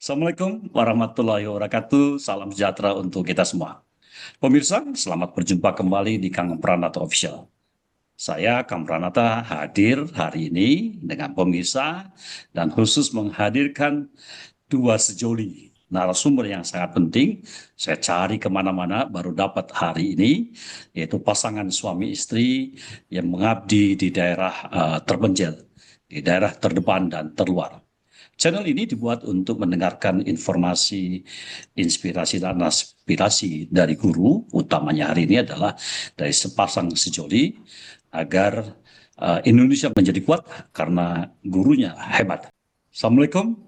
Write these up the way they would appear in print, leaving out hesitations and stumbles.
Assalamualaikum warahmatullahi wabarakatuh. Salam sejahtera untuk kita semua. Pemirsa, selamat berjumpa kembali di Kang Pranata Official. Saya Kang Pranata hadir hari ini dengan pemirsa dan khusus menghadirkan dua sejoli narasumber yang sangat penting. Saya cari kemana-mana baru dapat hari ini, yaitu pasangan suami istri yang mengabdi di daerah terpencil, di daerah terdepan dan terluar. Channel ini dibuat untuk mendengarkan informasi, inspirasi, dan aspirasi dari guru. Utamanya hari ini adalah dari sepasang sejoli agar Indonesia menjadi kuat karena gurunya hebat. Assalamualaikum,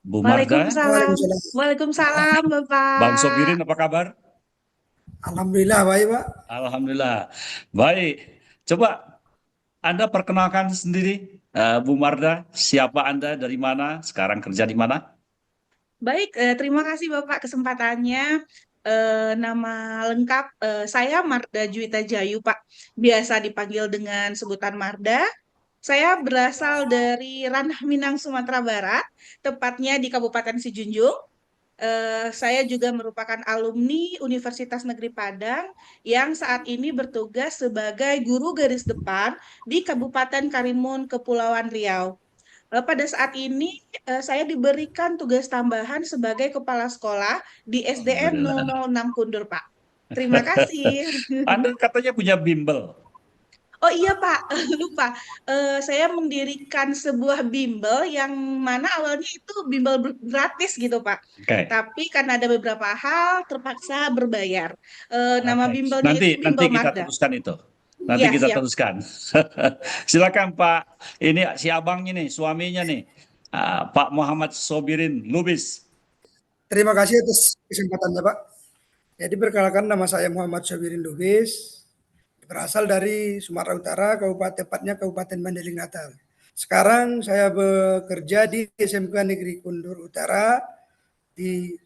Bu Marda. Waalaikumsalam. Waalaikumsalam. Waalaikumsalam, Bang Bapak. Sobirin, apa kabar? Alhamdulillah baik Pak. Alhamdulillah. Baik, coba Anda perkenalkan sendiri, Bu Marda. Siapa Anda, dari mana, sekarang kerja di mana? Baik, terima kasih Bapak kesempatannya. Nama lengkap saya Marda Juwita Jayu, Pak. Biasa dipanggil dengan sebutan Marda. Saya berasal dari Ranah Minang, Sumatera Barat, tepatnya di Kabupaten Sijunjung. Saya juga merupakan alumni Universitas Negeri Padang yang saat ini bertugas sebagai guru garis depan di Kabupaten Karimun, Kepulauan Riau. Pada saat ini saya diberikan tugas tambahan sebagai kepala sekolah di SDN Alhamdulillah. 006 Kundur, Pak. Terima kasih. Anda katanya punya bimbel. Oh iya Pak, lupa. Saya mendirikan sebuah bimbel yang mana awalnya itu bimbel gratis gitu Pak. Oke. Tapi karena ada beberapa hal terpaksa berbayar. Nama Oke. bimbelnya itu Nanti Bimbel kita Marda. teruskan itu. Nanti Iya, kita siap. teruskan. Silakan Pak. Ini si abangnya nih, suaminya nih, Pak Muhammad Sobirin Lubis. Terima kasih atas kesempatannya Pak. Jadi perkenalkan, nama saya Muhammad Sabirin Lubis, berasal dari Sumatera Utara, tepatnya Kabupaten Mandailing Natal. Sekarang saya bekerja di SMK Negeri Kundur Utara, di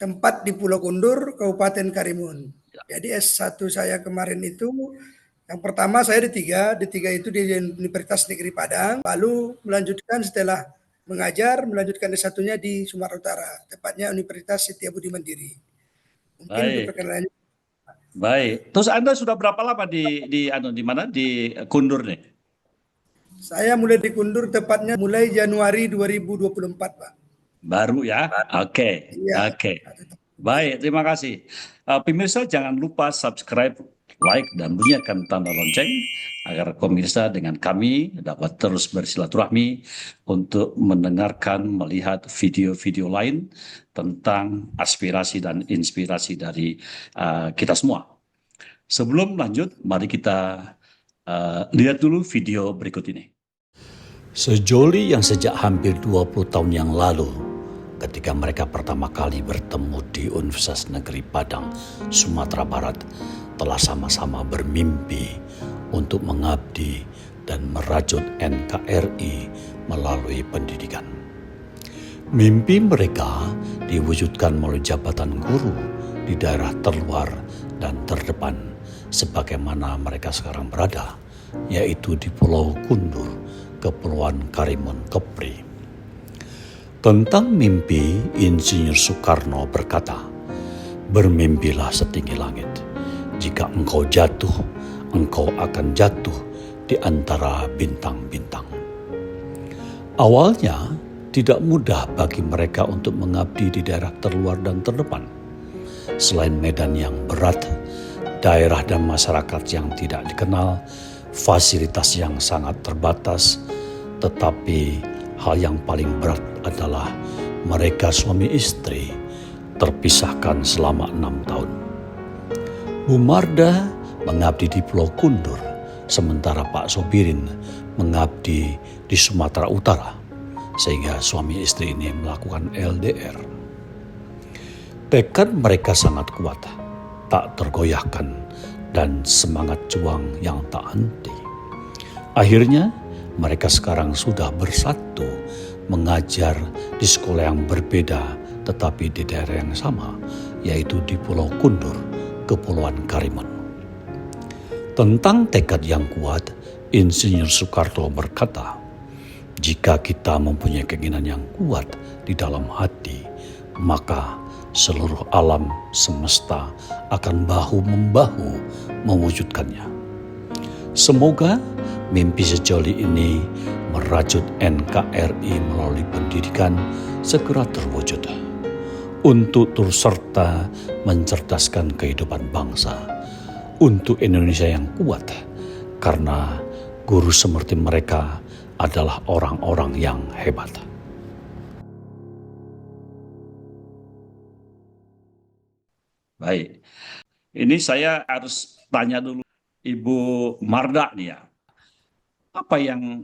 tempat di Pulau Kundur, Kabupaten Karimun. Jadi S1 saya kemarin itu, yang pertama saya D3 itu di Universitas Negeri Padang, lalu melanjutkan setelah mengajar, melanjutkan S1-nya di Sumatera Utara, tepatnya Universitas Setiabudi Mandiri. Mungkin untuk Baik, perkenalannya. baik. Terus Anda sudah berapa lama di mana di Kundur nih? Saya mulai di Kundur tepatnya mulai Januari 2024, Pak. Baru ya? Oke, Iya. oke. Baik, terima kasih. Pemirsa jangan lupa subscribe, like, dan bunyikan tanda lonceng agar pemirsa dengan kami dapat terus bersilaturahmi untuk mendengarkan, melihat video-video lain tentang aspirasi dan inspirasi dari kita semua. Sebelum lanjut, mari kita lihat dulu video berikut ini. Sejoli yang sejak hampir 20 tahun yang lalu, ketika mereka pertama kali bertemu di Universitas Negeri Padang, Sumatera Barat, telah sama-sama bermimpi untuk mengabdi dan merajut NKRI melalui pendidikan. Mimpi mereka diwujudkan melalui jabatan guru di daerah terluar dan terdepan, sebagaimana mereka sekarang berada, yaitu di Pulau Kundur, Kepulauan Karimun Kepri. Tentang mimpi, Insinyur Soekarno berkata, "Bermimpilah setinggi langit. Jika engkau jatuh, engkau akan jatuh di antara bintang-bintang." Awalnya tidak mudah bagi mereka untuk mengabdi di daerah terluar dan terdepan. Selain medan yang berat, daerah dan masyarakat yang tidak dikenal, fasilitas yang sangat terbatas, tetapi hal yang paling berat adalah mereka suami istri terpisahkan selama 6 tahun. Bu Marda mengabdi di Pulau Kundur, sementara Pak Sobirin mengabdi di Sumatera Utara, sehingga suami istri ini melakukan LDR. Tekad mereka sangat kuat, tak tergoyahkan, dan semangat juang yang tak henti. Akhirnya mereka sekarang sudah bersatu mengajar di sekolah yang berbeda tetapi di daerah yang sama, yaitu di Pulau Kundur, Kepulauan Karimun. Tentang tekad yang kuat, Insinyur Soekarno berkata, "Jika kita mempunyai keinginan yang kuat di dalam hati, maka seluruh alam semesta akan bahu-membahu mewujudkannya. Semoga mimpi sejoli ini merajut NKRI melalui pendidikan segera terwujud untuk turut serta mencerdaskan kehidupan bangsa untuk Indonesia yang kuat, karena guru seperti mereka adalah orang-orang yang hebat. Baik, ini saya harus tanya dulu Ibu Marda nih ya. Apa yang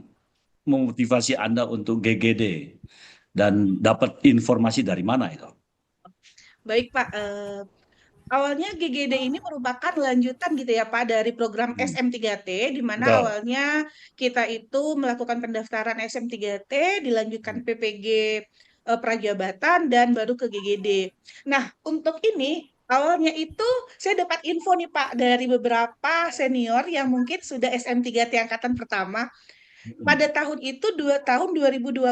memotivasi Anda untuk GGD dan dapat informasi dari mana itu? Baik Pak, awalnya GGD ini merupakan lanjutan gitu ya Pak dari program SM3T, di mana Betul. awalnya kita itu melakukan pendaftaran SM3T, dilanjutkan PPG Prajabatan, dan baru ke GGD. Nah, untuk ini awalnya itu saya dapat info nih Pak dari beberapa senior yang mungkin sudah SM3T angkatan pertama. Pada tahun itu, tahun 2012,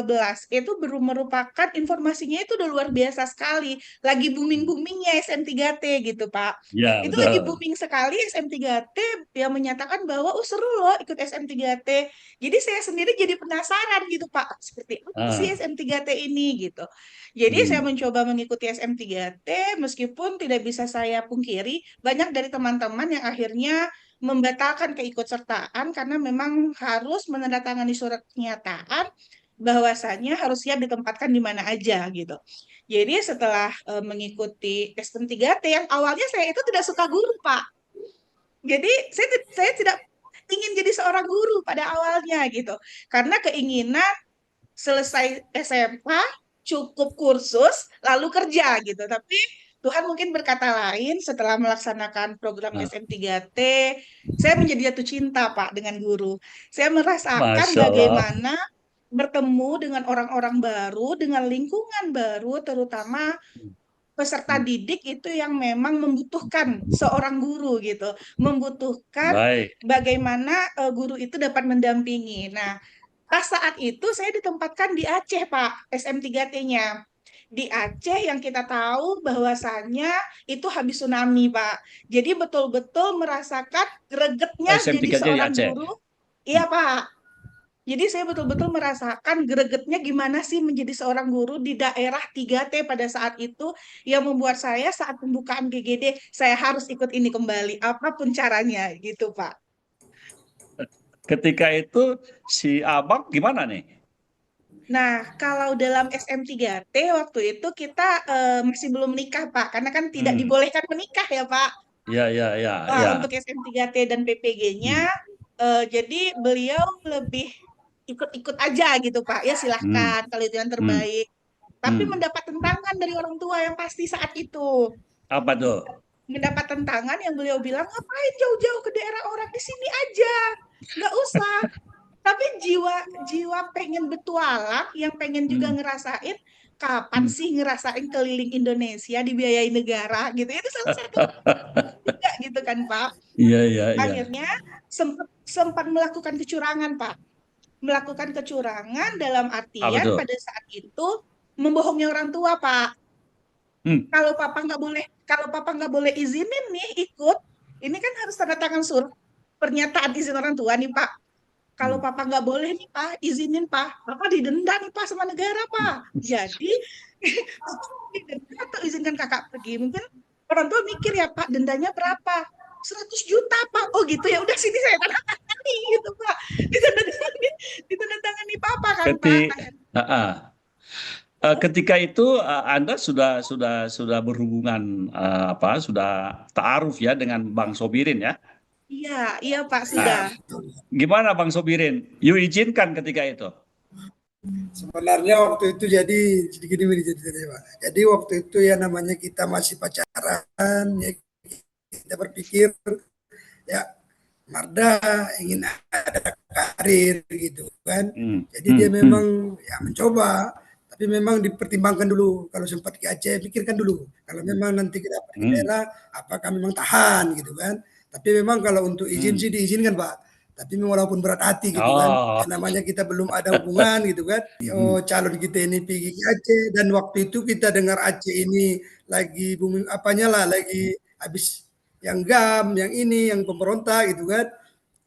itu merupakan informasinya itu udah luar biasa sekali. Lagi booming-boomingnya SM3T gitu, Pak. Ya, Itu lagi betul. booming sekali SM3T yang menyatakan bahwa, oh seru loh ikut SM3T. Jadi saya sendiri jadi penasaran gitu, Pak. Seperti apa sih Ah, SM3T ini gitu. Jadi saya hmm, mencoba mengikuti SM3T, meskipun tidak bisa saya pungkiri, banyak dari teman-teman yang akhirnya membatalkan keikutsertaan karena memang harus menandatangani surat kenyataan bahwasanya harus siap ditempatkan di mana aja gitu. Jadi setelah mengikuti SM3T yang awalnya saya itu tidak suka guru, Pak. Jadi saya tidak ingin jadi seorang guru pada awalnya gitu. Karena keinginan selesai SMA cukup kursus lalu kerja gitu. Tapi Tuhan mungkin berkata lain setelah melaksanakan program ah, SM3T, saya menjadi jatuh cinta Pak dengan guru. Saya merasakan Masya Allah. bagaimana bertemu dengan orang-orang baru, dengan lingkungan baru, terutama peserta didik itu yang memang membutuhkan seorang guru gitu, membutuhkan Baik. bagaimana guru itu dapat mendampingi. Nah, pas saat itu saya ditempatkan di Aceh, Pak, SM3T-nya. Di Aceh yang kita tahu bahwasannya itu habis tsunami, Pak. Jadi betul-betul merasakan gregetnya jadi SM3 di seorang Aceh. guru. Iya, Pak. Jadi saya betul-betul merasakan gregetnya gimana sih menjadi seorang guru di daerah 3T pada saat itu, yang membuat saya saat pembukaan GGD, saya harus ikut ini kembali, apapun caranya gitu, Pak. Ketika itu si Abang gimana nih? Nah, kalau dalam SM3T waktu itu kita masih belum menikah, Pak, karena kan tidak Hmm. dibolehkan menikah ya, Pak. Ya, ya, ya, ya. Untuk SM3T dan PPG-nya, jadi beliau lebih ikut-ikut aja gitu, Pak. Ya Hmm. silahkan kalau itu yang Hmm. terbaik. Tapi Hmm. mendapat tentangan dari orang tua yang pasti saat itu. Apa tuh? Mendapat tentangan yang beliau bilang, ngapain jauh-jauh ke daerah orang, di sini aja. Nggak usah. Tapi jiwa jiwa pengen bertualang, yang pengen juga Hmm. ngerasain, kapan Hmm. sih ngerasain keliling Indonesia dibiayai negara gitu. Itu salah satu juga gitu kan, Pak. Iya, iya, iya. Akhirnya sempat melakukan kecurangan, Pak. Melakukan kecurangan dalam Apa artian tuh? pada saat itu membohongi orang tua, Pak. Hmm. Kalau papa nggak boleh izinin nih ikut, ini kan harus tanda tangan surat pernyataan izin orang tua nih, Pak. Kalau papa nggak boleh nih, Pak, izinin, Pak. Papa didenda nih, Pak, sama negara, Pak. Jadi didenda atau izinkan kakak pergi. Mungkin orang tua mikir ya, Pak, dendanya berapa? 100 juta, Pak. Oh gitu ya, udah sini saya tanda tangani gitu, Pak. Ditandatangani papa kan, Pak. Ah, ah. Ketika itu Anda sudah berhubungan sudah ta'aruf ya dengan Bang Sobirin ya. Iya, iya Pak, Nah, sudah. gimana Bang Sobirin? You izinkan ketika itu? Sebenarnya waktu itu jadi sedikit ini ceritanya, Pak. Jadi waktu itu ya namanya kita masih pacaran, ya kita berpikir ya Marda ingin ada karir gitu kan. Jadi dia memang ya mencoba, tapi memang dipertimbangkan dulu. Kalau sempat ke Aceh, pikirkan dulu. Kalau memang nanti kita pergi daerah, apakah memang tahan gitu kan. Tapi memang kalau untuk izin sih diizinkan, Pak. tapi walaupun berat hati gitu kan, Oh, yang namanya kita belum ada hubungan gitu kan. Oh, calon kita ini pergi ke Aceh dan waktu itu kita dengar Aceh ini lagi booming apanya lah, lagi habis yang GAM, yang ini, yang pemberontak gitu kan.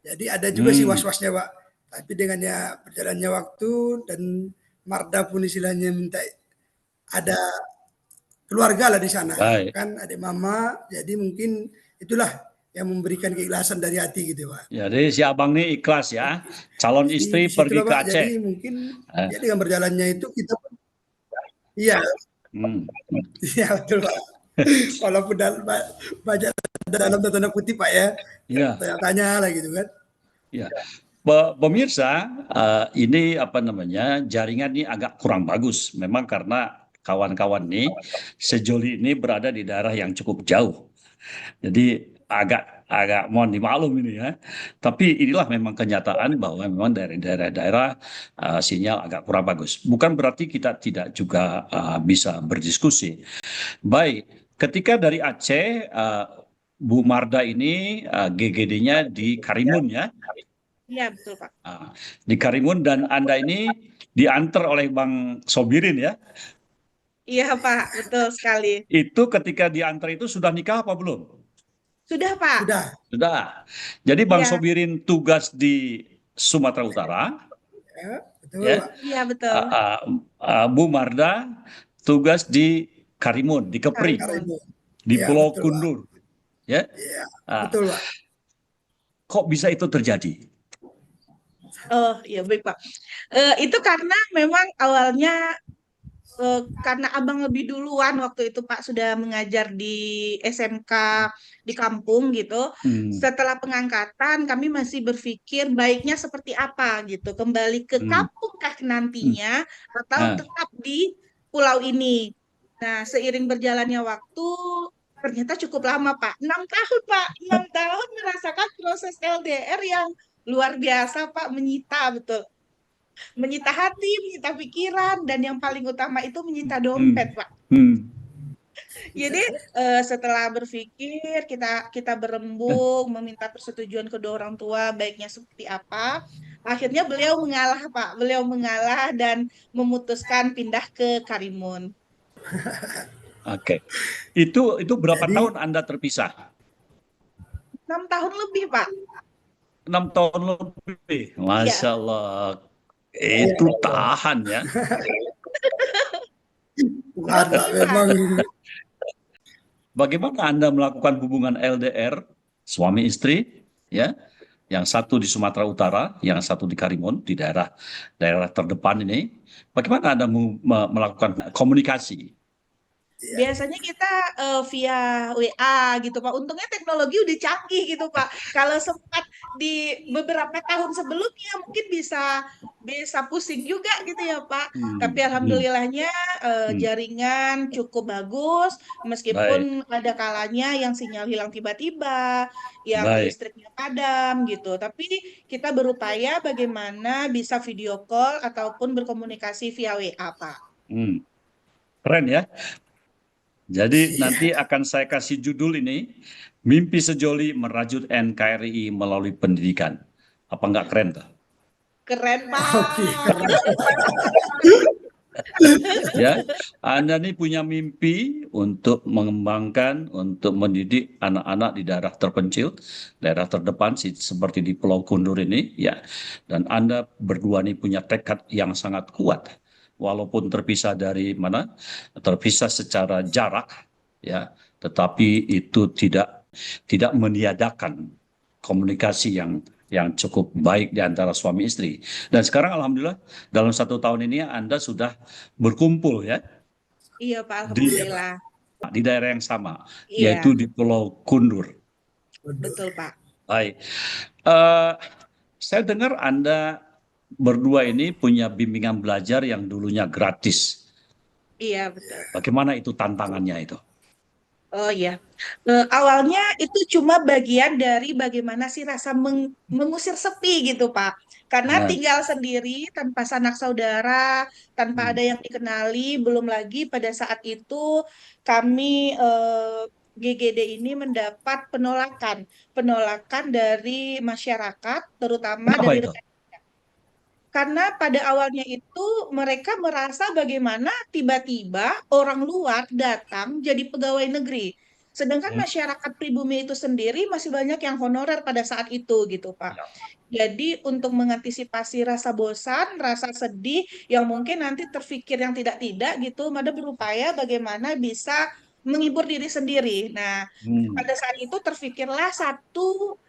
Jadi ada juga sih hmm, was-wasnya Pak. Tapi dengan ya berjalannya waktu dan Marda pun istilahnya minta ada keluarga lah di sana baik. kan, adik mama, jadi mungkin itulah yang memberikan keikhlasan dari hati gitu Pak. Jadi si abang ini ikhlas ya, calon Jadi istri pergi disitulah ke Pak, Aceh. jadi mungkin Eh, ya dengan berjalannya itu kita iya. hmm. Iya betul Pak, walaupun banyak dalam tanda kutip Pak ya, Ya, tanya lah gitu kan. ya. Pemirsa, ini apa namanya, jaringan ini agak kurang bagus. Memang karena kawan-kawan nih, sejoli ini berada di daerah yang cukup jauh. Jadi agak agak mohon dimaklum ini ya. Tapi inilah memang kenyataan bahwa memang dari daerah-daerah sinyal agak kurang bagus. Bukan berarti kita tidak juga bisa berdiskusi. Baik, ketika dari Aceh, Bu Marda ini GGD-nya di Karimun ya. Iya, betul, Pak. Di Karimun dan Anda ini diantar oleh Bang Sobirin ya. Iya, Pak, betul sekali. Itu ketika diantar itu sudah nikah apa belum? Sudah, Pak. Sudah Sudah. Jadi Bang Iya, Sobirin tugas di Sumatera Utara, ya, betul ya. Pak. iya betul. Bu Marda tugas di Karimun, di Kepri, Karimun. Karimun. di Iya Pulau betul Pak. Kundur, ya. Iya Ah, betul Pak. kok bisa itu terjadi? Oh, iya baik, Pak. Itu karena memang awalnya karena abang lebih duluan waktu itu Pak sudah mengajar di SMK di kampung gitu. Hmm, Setelah pengangkatan kami masih berpikir baiknya seperti apa gitu. Kembali ke hmm, kampung kah hmm. nantinya atau Ah, tetap di pulau ini. Nah, seiring berjalannya waktu ternyata cukup lama Pak. 6 tahun Pak. 6 tahun merasakan proses LDR yang luar biasa Pak, menyita betul, menyita hati, menyita pikiran, dan yang paling utama itu menyita dompet, hmm, Pak. hmm. Jadi setelah berpikir, kita berembuk, meminta persetujuan kedua orang tua, baiknya seperti apa. Akhirnya beliau mengalah, Pak. Beliau mengalah dan memutuskan pindah ke Karimun. Oke. Itu berapa Jadi tahun Anda terpisah? 6 tahun lebih, Pak. 6 tahun lebih. Iya. Masya Allah. Itu tahan ya. bukan Pak, memang Bagaimana Anda melakukan hubungan LDR suami istri ya? Yang satu di Sumatera Utara, yang satu di Karimun, di daerah terdepan ini. Bagaimana Anda melakukan komunikasi? Biasanya kita via WA gitu Pak. Untungnya teknologi udah canggih gitu Pak. Kalau sempat di beberapa tahun sebelumnya mungkin bisa bisa pusing juga gitu ya Pak. Hmm, Tapi hmm, alhamdulillahnya hmm. jaringan cukup bagus Baik, meskipun ada kalanya yang sinyal hilang tiba-tiba, yang baik. listriknya padam gitu. Tapi kita berupaya bagaimana bisa video call ataupun berkomunikasi via WA Pak. Hmm, keren ya. Jadi iya. nanti akan saya kasih judul ini, Mimpi Sejoli Merajut NKRI Melalui Pendidikan. Apa nggak keren tuh? Keren Oke. Pak. Ya, Anda nih punya mimpi untuk mengembangkan, untuk mendidik anak-anak di daerah terpencil, daerah terdepan seperti di Pulau Kundur ini, ya. Dan Anda berdua nih punya tekad yang sangat kuat, walaupun terpisah dari mana, terpisah secara jarak, ya. Tetapi itu tidak meniadakan komunikasi yang cukup baik di antara suami istri. Dan sekarang alhamdulillah dalam 1 tahun ini Anda sudah berkumpul ya Iya Pak, di Iya Pak. Alhamdulillah. daerah yang sama, Iya, yaitu di Pulau Kundur. Waduh. betul Pak. Baik. Eh, saya dengar Anda berdua ini punya bimbingan belajar yang dulunya gratis. Iya, betul. Bagaimana itu tantangannya itu? Oh iya. Awalnya itu cuma bagian dari bagaimana sih rasa mengusir sepi gitu Pak. Karena Nah, tinggal sendiri tanpa sanak saudara, tanpa hmm, ada yang dikenali, belum lagi pada saat itu kami GGD ini mendapat penolakan dari masyarakat, terutama Kenapa dari itu? rekan. Karena pada awalnya itu mereka merasa bagaimana tiba-tiba orang luar datang jadi pegawai negeri. Sedangkan Hmm, masyarakat pribumi itu sendiri masih banyak yang honorer pada saat itu gitu, Pak. ya. Jadi untuk mengantisipasi rasa bosan, rasa sedih yang mungkin nanti terfikir yang tidak-tidak gitu, Mada berupaya bagaimana bisa menghibur diri sendiri. Nah, Hmm, pada saat itu terfikirlah satu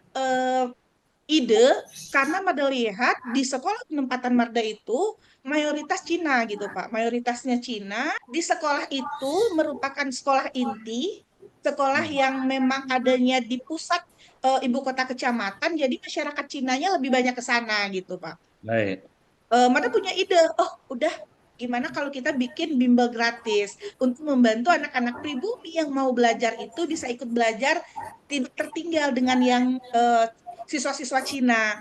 ide karena Mada lihat di sekolah penempatan Marda itu mayoritas Cina gitu Pak. Mayoritasnya Cina. Di sekolah itu merupakan sekolah inti, sekolah hmm, yang memang adanya di pusat ibu kota kecamatan, jadi masyarakat Cinanya lebih banyak ke sana gitu Pak. baik. Mada punya ide, oh udah gimana kalau kita bikin bimbel gratis untuk membantu anak-anak pribumi yang mau belajar itu bisa ikut belajar tidak tertinggal dengan yang siswa-siswa Cina.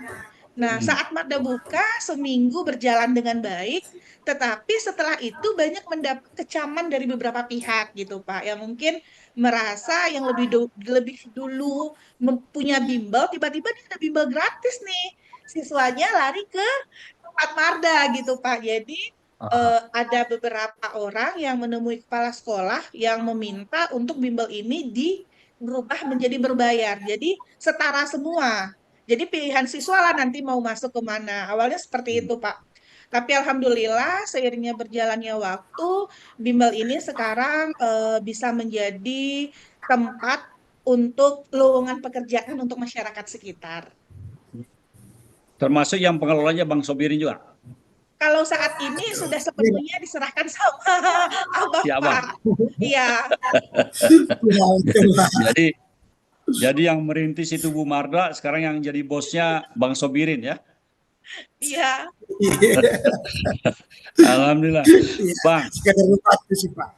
Nah, Hmm, saat Marda buka, seminggu berjalan dengan baik, tetapi setelah itu banyak mendapat kecaman dari beberapa pihak gitu, Pak, yang mungkin merasa yang lebih dulu punya bimbel, tiba-tiba dia ada bimbel gratis nih. Siswanya lari ke tempat Marda gitu, Pak. Jadi ah, ada beberapa orang yang menemui kepala sekolah yang meminta untuk bimbel ini berubah menjadi berbayar. Jadi setara semua. Jadi pilihan siswa lah nanti mau masuk ke mana. Awalnya seperti hmm. itu, Pak. Tapi alhamdulillah seiringnya berjalannya waktu, bimbel ini sekarang bisa menjadi tempat untuk lowongan pekerjaan untuk masyarakat sekitar. Termasuk yang pengelolanya Bang Sobirin juga. Kalau saat ini sudah sepenuhnya diserahkan sama Abang, Si Pak. Abang. Iya, Ya, betul, Pak. Jadi yang merintis itu Bu Marda, sekarang yang jadi bosnya Bang Sobirin ya. iya. Alhamdulillah. Iya, Bang, sekedar bupati sih Pak.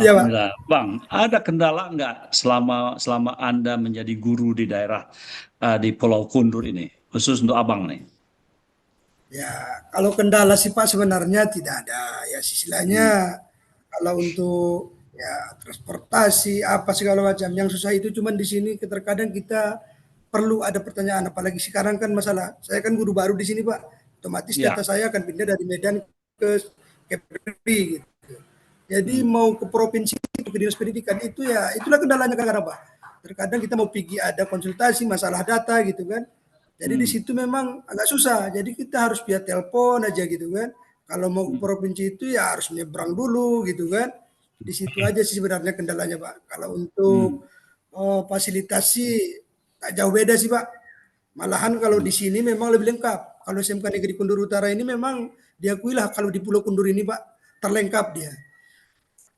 Iya Pak. Alhamdulillah. Bang, ada kendala nggak selama Anda menjadi guru di daerah di Pulau Kundur ini, khusus untuk Abang nih? Ya, kalau kendala sih Pak sebenarnya tidak ada. Ya Hmm, istilahnya kalau untuk ya transportasi apa segala macam yang susah itu cuman di sini terkadang kita perlu ada pertanyaan apalagi sekarang kan masalah saya kan guru baru di sini Pak. Otomatis ya. data saya akan pindah dari Medan ke Kepri gitu. Jadi Hmm, mau ke provinsi ke dinas pendidikan itu ya itulah kendalanya kan Pak. Terkadang kita mau pergi ada konsultasi masalah data gitu kan. Jadi di hmm, situ memang agak susah. Jadi kita harus via telepon aja gitu kan. Kalau mau ke hmm, provinsi itu ya harus menyeberang dulu gitu kan. Di situ aja sih sebenarnya kendalanya Pak. Kalau hmm, untuk fasilitas sih tak jauh beda sih Pak. Malahan kalau hmm. di sini memang lebih lengkap. Kalau SMK Negeri Kundur Utara ini memang diakui lah kalau di Pulau Kundur ini Pak terlengkap dia.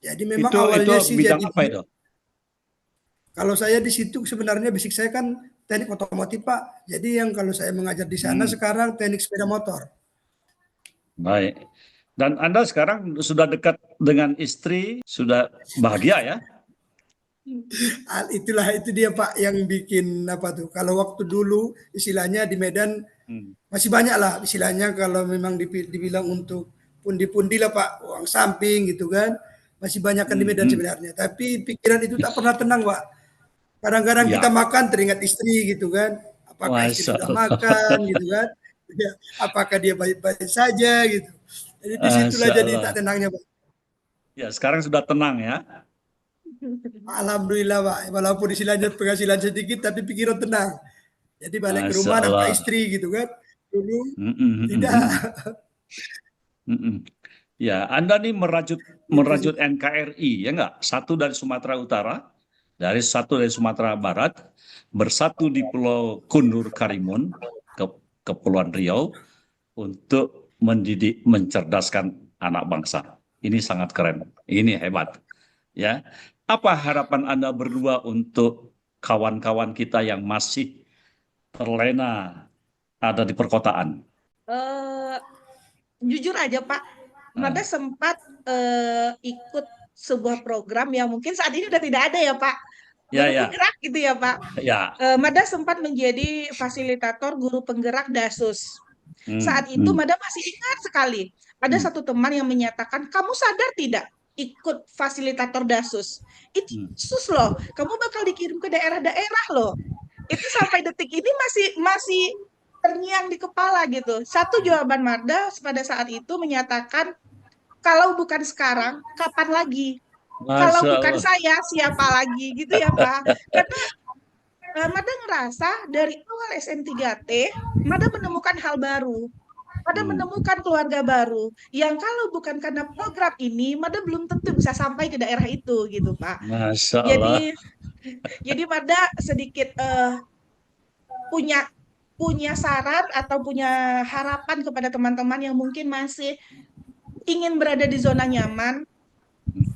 Jadi memang Itu awalnya sih bidang jadi apa itu? kalau saya di situ sebenarnya basic saya kan teknik otomotif Pak. Jadi yang kalau saya mengajar di sana Hmm, sekarang teknik sepeda motor. baik. Dan Anda sekarang sudah dekat dengan istri, sudah bahagia ya? Itulah itu dia Pak yang bikin apa tuh. Kalau waktu dulu istilahnya di Medan Hmm, masih banyak lah istilahnya kalau memang dibilang untuk pundi-pundi lah Pak uang samping gitu kan. Masih banyak kan di hmm, Medan hmm. sebenarnya. Tapi pikiran itu tak pernah tenang Pak. Kadang-kadang kita Ya, makan teringat istri gitu kan. Apakah istri Masya sudah makan Allah. gitu kan. Ya, apakah dia baik-baik saja gitu. Jadi disitulah Masya jadi Allah. tak tenangnya Pak. Ya, sekarang sudah tenang ya. Alhamdulillah Pak. Walaupun istilahnya penghasilan sedikit tapi pikiran tenang. Jadi balik ke Masya rumah nampak Allah. istri gitu kan. Dulu Mm, mm, mm, tidak. mm, mm. Mm-mm. Ya, Anda nih merajut Itu sih. NKRI, ya enggak? Satu dari Sumatera Utara, satu dari Sumatera Barat, bersatu di Pulau Kundur Karimun, ke Kepulauan Riau, untuk mendidik, mencerdaskan anak bangsa. Ini sangat keren, ini hebat. Ya, apa harapan Anda berdua untuk kawan-kawan kita yang masih terlena ada di perkotaan? Eh, Jujur aja Pak, Mada Nah, sempat ikut sebuah program yang mungkin saat ini udah tidak ada ya Pak. ya, Guru ya, penggerak gitu ya Pak. ya. Mada sempat menjadi fasilitator guru penggerak DASUS. Hmm, Saat itu hmm, Mada masih ingat sekali. Ada hmm. satu teman yang menyatakan, kamu sadar tidak? ikut fasilitator dasus. Itu Hmm. khusus loh, kamu bakal dikirim ke daerah-daerah loh. Itu sampai detik ini masih terngiang di kepala gitu. Satu jawaban Marda pada saat itu menyatakan, kalau bukan sekarang, kapan lagi? Kalau Masya bukan Allah. saya, siapa lagi gitu ya Pak? Karena Mada ngerasa dari awal SN3T, Mada menemukan hal baru. Mada Hmm. menemukan keluarga baru yang kalau bukan karena program ini, Mada belum tentu bisa sampai ke daerah itu gitu Pak. Masya Allah. Jadi Mada sedikit punya punya saran atau punya harapan kepada teman-teman yang mungkin masih ingin berada di zona nyaman.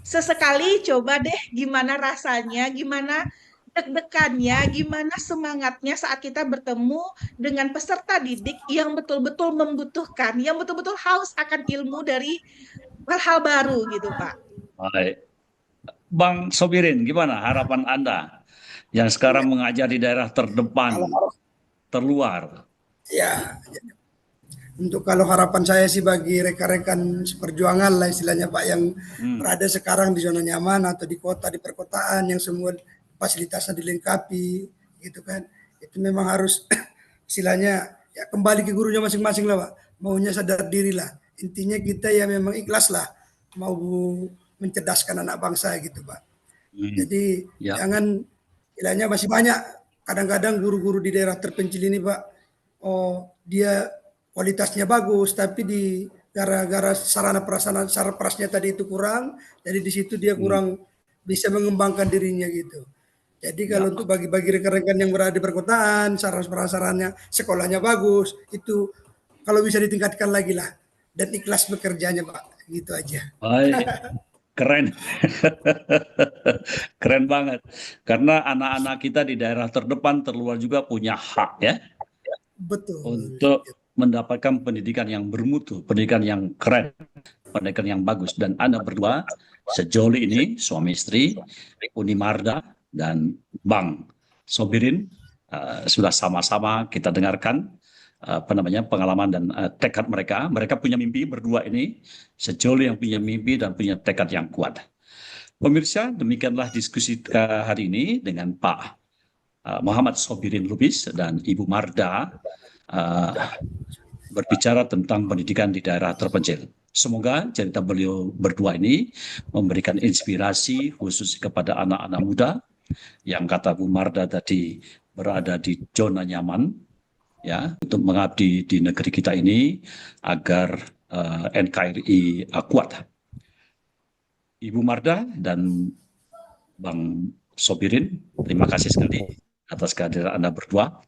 Sesekali coba deh gimana rasanya, gimana deg-degannya, gimana semangatnya saat kita bertemu dengan peserta didik yang betul-betul membutuhkan, yang betul-betul haus akan ilmu dari hal-hal baru gitu, Pak. Baik. Bang Sobirin, gimana harapan Anda yang sekarang mengajar di daerah terdepan, Kalau terluar? ya, untuk kalau harapan saya sih bagi rekan-rekan seperjuangan lah istilahnya Pak, yang berada sekarang di zona nyaman atau di kota, di perkotaan yang semua fasilitasnya dilengkapi gitu kan. Itu memang harus istilahnya ya kembali ke gurunya masing-masing lah Pak. Maunya sadar diri lah. Intinya kita ya memang ikhlas lah mau mencerdaskan anak bangsa gitu Pak. Jadi Ya. jangan, istilahnya masih banyak kadang-kadang guru-guru di daerah terpencil ini Pak, oh dia kualitasnya bagus tapi di gara-gara sarana prasarana sarprasnya tadi itu kurang, jadi di situ dia kurang bisa mengembangkan dirinya gitu. Jadi Ya. kalau untuk bagi-bagi rekan-rekan yang berada di perkotaan, sarana prasaranya sekolahnya bagus, itu kalau bisa ditingkatkan lagi lah dan ikhlas bekerjanya Pak, gitu aja. Baik. Keren. Keren banget. Karena anak-anak kita di daerah terdepan terluar juga punya hak ya Betul. untuk mendapatkan pendidikan yang bermutu, pendidikan yang keren, pendidikan yang bagus. Dan Anda berdua sejauh ini suami istri, Uni Marda dan Bang Sobirin sudah sama-sama kita dengarkan pengalaman dan tekad mereka. Mereka punya mimpi berdua ini, sejoli yang punya mimpi dan punya tekad yang kuat. Pemirsa, demikianlah diskusi hari ini dengan Pak Muhammad Sobirin Lubis dan Ibu Marda berbicara tentang pendidikan di daerah terpencil. Semoga cerita beliau berdua ini memberikan inspirasi khusus kepada anak-anak muda yang kata Bu Marda tadi berada di zona nyaman, ya, untuk mengabdi di negeri kita ini agar NKRI kuat. Ibu Marda dan Bang Sobirin, terima kasih sekali atas kehadiran Anda berdua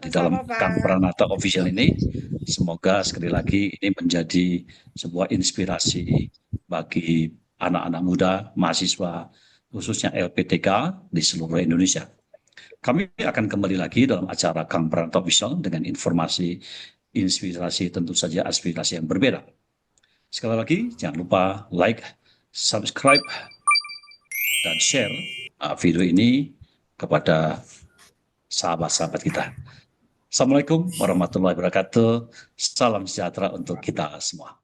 di dalam Kang Pranata Official ini. Semoga sekali lagi ini menjadi sebuah inspirasi bagi anak-anak muda, mahasiswa, khususnya LPTK di seluruh Indonesia. Kami akan kembali lagi dalam acara Kang Pranata Official dengan informasi, inspirasi, tentu saja aspirasi yang berbeda. Sekali lagi, jangan lupa like, subscribe, dan share video ini kepada sahabat-sahabat kita. Assalamualaikum warahmatullahi wabarakatuh. Salam sejahtera untuk kita semua.